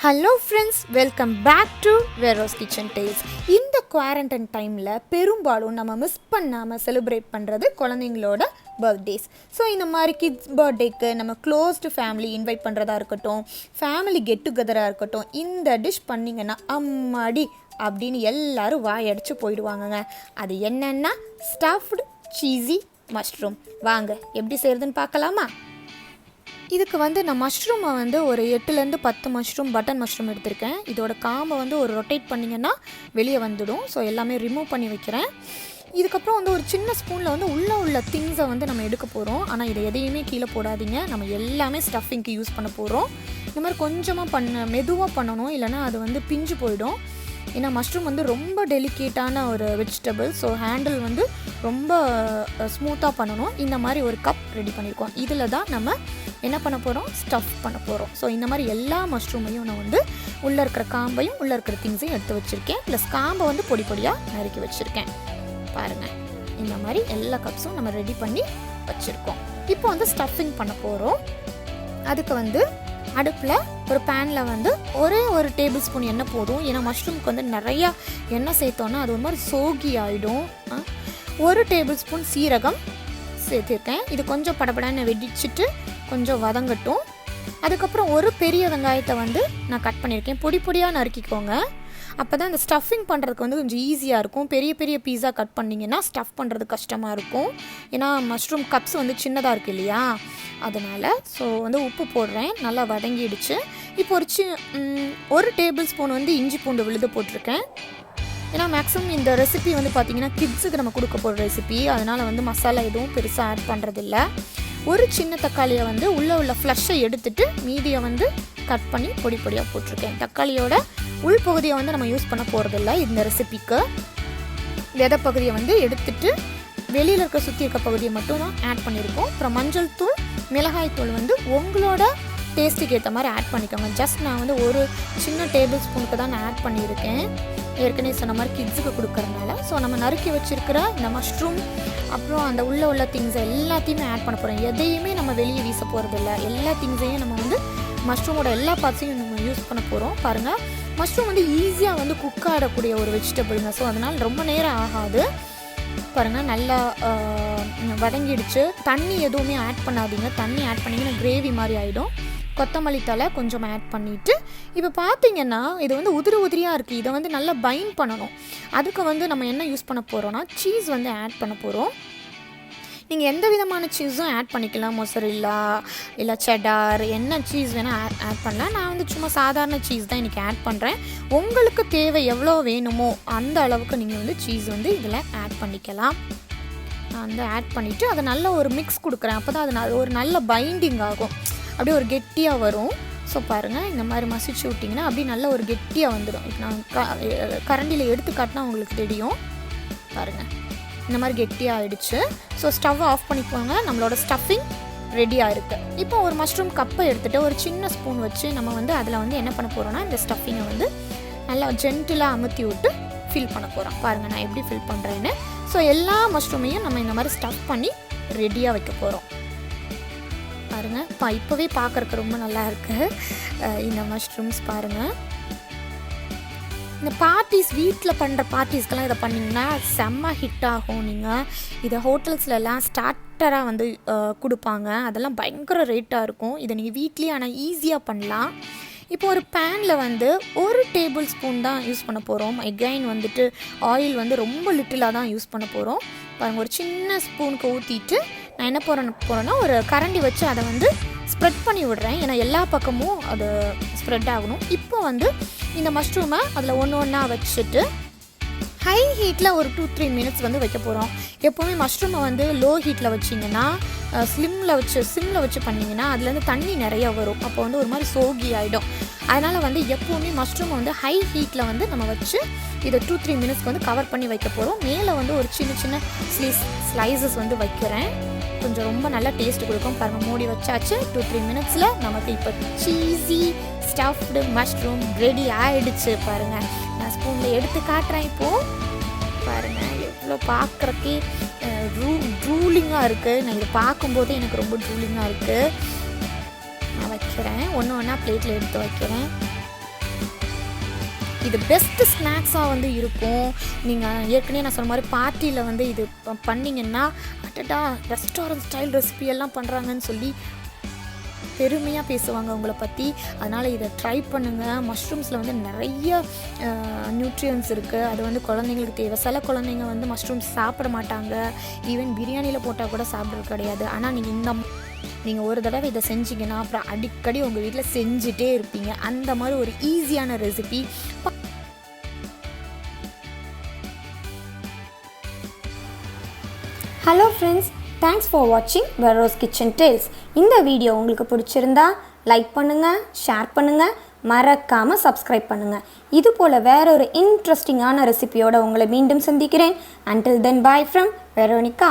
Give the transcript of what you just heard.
Hello friends, welcome back to Vero's kitchen tales. இந்த quarantine டைமில் பெரும்பாலும் நம்ம மிஸ் பண்ணாமல் செலிப்ரேட் பண்ணுறது குழந்தைங்களோட பர்த்டேஸ். ஸோ இந்த மாதிரி கிட்ஸ் பர்த்டேக்கு நம்ம க்ளோஸ்டு ஃபேமிலி இன்வைட் பண்ணுறதா இருக்கட்டும், ஃபேமிலி கெட் டுகெதராக இருக்கட்டும், இந்த டிஷ் பண்ணிங்கன்னா அம்மாடி அப்படின்னு எல்லோரும் வாயடிச்சு போயிடுவாங்கங்க. அது என்னென்னா ஸ்டஃப்டு சீஸி மஷ்ரூம். வாங்க எப்படி செய்கிறதுன்னு பார்க்கலாமா? இதுக்கு நான் மஷ்ரூமை ஒரு 8லேருந்து 10 மஷ்ரூம், பட்டன் மஷ்ரூம் எடுத்திருக்கேன். இதோட காம்பை ஒரு ரொட்டேட் பண்ணிங்கன்னா வெளியே வந்துடும். ஸோ எல்லாமே ரிமூவ் பண்ணி வைக்கிறேன். இதுக்கப்புறம் ஒரு சின்ன ஸ்பூனில் உள்ள திங்ஸை நம்ம எடுக்க போகிறோம். ஆனால் இதை எதையுமே கீழே போடாதீங்க. நம்ம எல்லாமே ஸ்டஃபிங்க்கு யூஸ் பண்ண போகிறோம். இந்த மாதிரி கொஞ்சமாக மெதுவாக பண்ணணும், இல்லைனா அது பிஞ்சு போயிடும். ஏன்னா மஷ்ரூம் ரொம்ப டெலிகேட்டான ஒரு வெஜிடபிள். ஸோ ஹேண்டில் ரொம்ப ஸ்மூத்தாக பண்ணணும். இந்த மாதிரி ஒரு கப் ரெடி பண்ணியிருக்கோம். இதில் தான் நம்ம என்ன பண்ண போகிறோம், ஸ்டஃப் பண்ண போகிறோம். ஸோ இந்த மாதிரி எல்லா மஷ்ரூமையும் நான் உள்ளே இருக்கிற காம்பையும் உள்ளே இருக்கிற திங்ஸையும் எடுத்து வச்சுருக்கேன். ப்ளஸ் காம்பை பொடி பொடியாக நறுக்கி வச்சுருக்கேன். பாருங்கள், இந்த மாதிரி எல்லா கப்ஸும் நம்ம ரெடி பண்ணி வச்சுருக்கோம். இப்போ ஸ்டஃபிங் பண்ண போகிறோம். அதுக்கு அடுப்பில் ஒரு பேனில் ஒரே ஒரு டேபிள் ஸ்பூன் எண்ணெய் போதும். ஏன்னா மஷ்ரூமுக்கு நிறையா எண்ணெய் சேர்த்தோன்னா அது ஒரு மாதிரி சோகி ஆகிடும். 1 டேபிள் ஸ்பூன் சீரகம் சேர்த்துருக்கேன். இது கொஞ்சம் படபடன்னு வெடிச்சிட்டு கொஞ்சம் வதங்கட்டும். அதுக்கப்புறம் ஒரு பெரிய வெங்காயத்தை நான் கட் பண்ணியிருக்கேன். பொடி பொடியாக நறுக்கிக்கோங்க. அப்போ தான் இந்த ஸ்டஃபிங் பண்ணுறதுக்கு கொஞ்சம் ஈஸியாக இருக்கும். பெரிய பெரிய பீஸா கட் பண்ணிங்கன்னா ஸ்டஃப் பண்ணுறது கஷ்டமாக இருக்கும். ஏன்னா மஷ்ரூம் கப்ஸ் சின்னதாக இருக்குது இல்லையா, அதனால். ஸோ உப்பு போடுறேன். நல்லா வதங்கிடுச்சு. இப்போ ஒரு டேபிள் ஸ்பூன் இஞ்சி பூண்டு விழுது போட்டிருக்கேன். ஏன்னா மேக்ஸிமம் இந்த ரெசிபி பார்த்திங்கன்னா கிட்ஸுக்கு நம்ம கொடுக்க போகிற ரெசிபி. அதனால் மசாலா எதுவும் பெருசாக ஆட் பண்ணுறதில்ல. ஒரு சின்ன தக்காளியை உள்ள ஃப்ளஷை எடுத்துகிட்டு மீதியை கட் பண்ணி பொடி பொடியாக போட்டிருக்கேன். தக்காளியோட உள்பகுதியை நம்ம யூஸ் பண்ண போகிறதில்ல இந்த ரெசிபிக்கு. விதை பகுதியை எடுத்துட்டு வெளியில் இருக்க சுற்றி இருக்க பகுதியை மட்டும் தான் ஆட் பண்ணியிருக்கோம். அப்புறம் மஞ்சள் தூள், மிளகாய் தூள் உங்களோட டேஸ்ட்டுக்கு ஏற்ற மாதிரி ஆட் பண்ணிக்கோங்க. ஜஸ்ட் நான் ஒரு சின்ன டேபிள் ஸ்பூனுக்கு தான் நான் ஆட் பண்ணியிருக்கேன். ஏற்கனவே சொன்ன மாதிரி கிட்ஸுக்கு கொடுக்குறதுனால. ஸோ நம்ம நறுக்கி வச்சுருக்கிற இந்த மஷ்ரூம் அப்புறம் அந்த உள்ள திங்ஸ் எல்லாத்தையுமே ஆட் பண்ண போகிறோம். எதையுமே நம்ம வெளியே வீச போகிறதில்ல. எல்லா திங்ஸையும் நம்ம மஷ்ரூமோட எல்லா பார்ட்ஸையும் நம்ம யூஸ் பண்ண போகிறோம். பாருங்கள், மஷ்ரூம் ஈஸியாக குக் ஆடக்கூடிய ஒரு வெஜிடபிளுங்க. ஸோ அதனால் ரொம்ப நேரம் ஆகாது. பாருங்கள், நல்லா வதங்கிடுச்சு. தண்ணி எதுவுமே ஆட் பண்ணாதீங்க. தண்ணி ஆட் பண்ணிங்கன்னா கிரேவி மாதிரி ஆகிடும். கொத்தமல்லி தழை கொஞ்சம் ஆட் பண்ணிவிட்டு இப்போ பார்த்தீங்கன்னா இது உதிரி உதிரியாக இருக்குது. இதை நல்லா பைண்ட் பண்ணணும். அதுக்கு நம்ம என்ன யூஸ் பண்ண போகிறோன்னா சீஸ் ஆட் பண்ண போகிறோம். நீங்கள் எந்த விதமான சீஸும் ஆட் பண்ணிக்கலாம். மொசரில்லா இல்லை செடார், என்ன சீஸ் வேணால் ஆட் பண்ணலாம். நான் சும்மா சாதாரண சீஸ் தான் இன்றைக்கி ஆட் பண்ணுறேன். உங்களுக்கு தேவை எவ்வளோ வேணுமோ அந்த அளவுக்கு நீங்கள் சீஸ் இதில் ஆட் பண்ணிக்கலாம். நான் ஆட் பண்ணிவிட்டு அதை நல்ல ஒரு மிக்ஸ் கொடுக்குறேன். அப்போ தான் அது ஒரு நல்ல பைண்டிங் ஆகும். அப்படியே ஒரு கெட்டியாக வரும். ஸோ பாருங்கள், இந்த மாதிரி மசிச்சு விட்டிங்கன்னா அப்படி நல்ல ஒரு கெட்டியாக வந்துடும். இப்போ நான் கரண்டியில் எடுத்து காட்டினா உங்களுக்கு தெரியும். பாருங்கள், இந்த மாதிரி கெட்டியாக ஆகிடுச்சு. ஸோ ஸ்டவ் ஆஃப் பண்ணிக்கோங்க. நம்மளோட ஸ்டஃபிங் ரெடியாக இருக்குது. இப்போ ஒரு மஷ்ரூம் கப்பை எடுத்துகிட்டு ஒரு சின்ன ஸ்பூன் வச்சு நம்ம அதில் என்ன பண்ண போகிறோன்னா இந்த ஸ்டஃபிங்கை நல்லா ஜென்டிலாக அமுத்தி விட்டு ஃபில் பண்ண போகிறோம். பாருங்கள் நான் எப்படி ஃபில் பண்ணுறேன்னு. ஸோ எல்லா மஷ்ரூமையும் நம்ம இந்த மாதிரி ஸ்டஃப் பண்ணி ரெடியாக வைக்க போகிறோம். பாருங்கள், இப்போவே பார்க்குறக்கு ரொம்ப நல்லா இருக்குது இந்த மஷ்ரூம்ஸ். பாருங்கள், இந்த பார்ட்டிஸ், வீட்டில் பண்ணுற பார்ட்டிஸ்க்கெல்லாம் இதை பண்ணிங்கன்னா செம்ம ஹிட் ஆகும். நீங்கள் இதை ஹோட்டல்ஸ்லலாம் ஸ்டார்டராக கொடுப்பாங்க. அதெல்லாம் பயங்கர ரேட்டாக இருக்கும். இதை நீங்கள் வீட்லேயே ஆனால் ஈஸியாக பண்ணலாம். இப்போ ஒரு பேனில் ஒரு டேபிள் ஸ்பூன் தான் யூஸ் பண்ண போகிறோம். எகைன் ஆயில் ரொம்ப லிட்டிலாக தான் யூஸ் பண்ண போகிறோம். பாருங்கள், ஒரு சின்ன ஸ்பூனுக்கு ஊற்றிட்டு நான் என்ன போகிறேன்னா ஒரு கரண்டி வச்சு அதை ஸ்ப்ரெட் பண்ணி விடுறேன். ஏன்னா எல்லா பக்கமும் அது ஸ்ப்ரெட் ஆகணும். இப்போ இந்த மஷ்ரூமை அதில் ஒன்றா வச்சுட்டு ஹை ஹீட்டில் ஒரு 2-3 மினிட்ஸ் வைக்க போகிறோம். எப்போவுமே மஷ்ரூமை லோ ஹீட்டில் வச்சிங்கன்னா சிம்மில் வச்சு பண்ணிங்கன்னா அதுலேருந்து தண்ணி நிறையா வரும். அப்போ ஒரு மாதிரி சோகி ஆகிடும். அதனால் எப்போவுமே மஷ்ரூமை ஹை ஹீட்டில் நம்ம வச்சு இதை 2-3 மினிட்ஸ்க்கு கவர் பண்ணி வைக்க போகிறோம். மேலே ஒரு சின்ன சின்ன ஸ்லைசஸ் வைக்கிறேன். கொஞ்சம் ரொம்ப நல்லா டேஸ்ட் கொடுக்கும். பாருங்கள், மூடி வச்சாச்சு. 2-3 மினிட்ஸில் நமக்கு இப்போ சீஸி ஸ்டஃப்டு மஷ்ரூம் ரெடி ஆகிடுச்சு. பாருங்கள், நான் ஸ்பூனில் எடுத்து காட்டுறேன். இப்போது பாருங்கள், எவ்வளோ பார்க்குறக்கே ட்ரூலிங்காக இருக்குது. நான் இதை பார்க்கும்போதே எனக்கு ரொம்ப ட்ரூலிங்காக இருக்குது. நான் வைக்கிறேன். ஒன்று ஒன்றா பிளேட்டில் எடுத்து வைக்கிறேன். இது பெஸ்ட்டு ஸ்நாக்ஸாக வந்து இருக்கும். நீங்கள் ஏற்கனவே நான் சொன்ன மாதிரி பார்ட்டியில் வந்து இது பண்ணிங்கன்னா அடடா ரெஸ்டாரண்ட் ஸ்டைல் ரெசிபியெல்லாம் பண்ணுறாங்கன்னு சொல்லி பெருமையாக பேசுவாங்க உங்களை பற்றி. அதனால் இதை ட்ரை பண்ணுங்கள். மஷ்ரூம்ஸில் வந்து நிறைய நியூட்ரியன்ஸ் இருக்குது. அது வந்து குழந்தைங்களுக்கு தேவை. சில குழந்தைங்க வந்து மஷ்ரூம்ஸ் சாப்பிட மாட்டாங்க. ஈவன் பிரியாணியில் போட்டால் கூட சாப்பிட்றது கிடையாது. ஆனால் நீங்கள் ஒரு தடவை இதை செஞ்சிங்கன்னா அப்புறம் அடிக்கடி உங்கள் வீட்டில் செஞ்சுட்டே இருப்பீங்க. அந்த மாதிரி ஒரு ஈஸியான recipe. Hello friends, thanks for வாட்சிங் வெரோஸ் கிச்சன் டேல்ஸ். இந்த வீடியோ உங்களுக்கு பிடிச்சிருந்தா லைக் பண்ணுங்கள், ஷேர் பண்ணுங்கள், மறக்காமல் சப்ஸ்கிரைப் பண்ணுங்கள். இது போல் வேறொரு இன்ட்ரெஸ்டிங்கான ரெசிபியோடு உங்களை மீண்டும் சந்திக்கிறேன். Until then, bye from Veronica.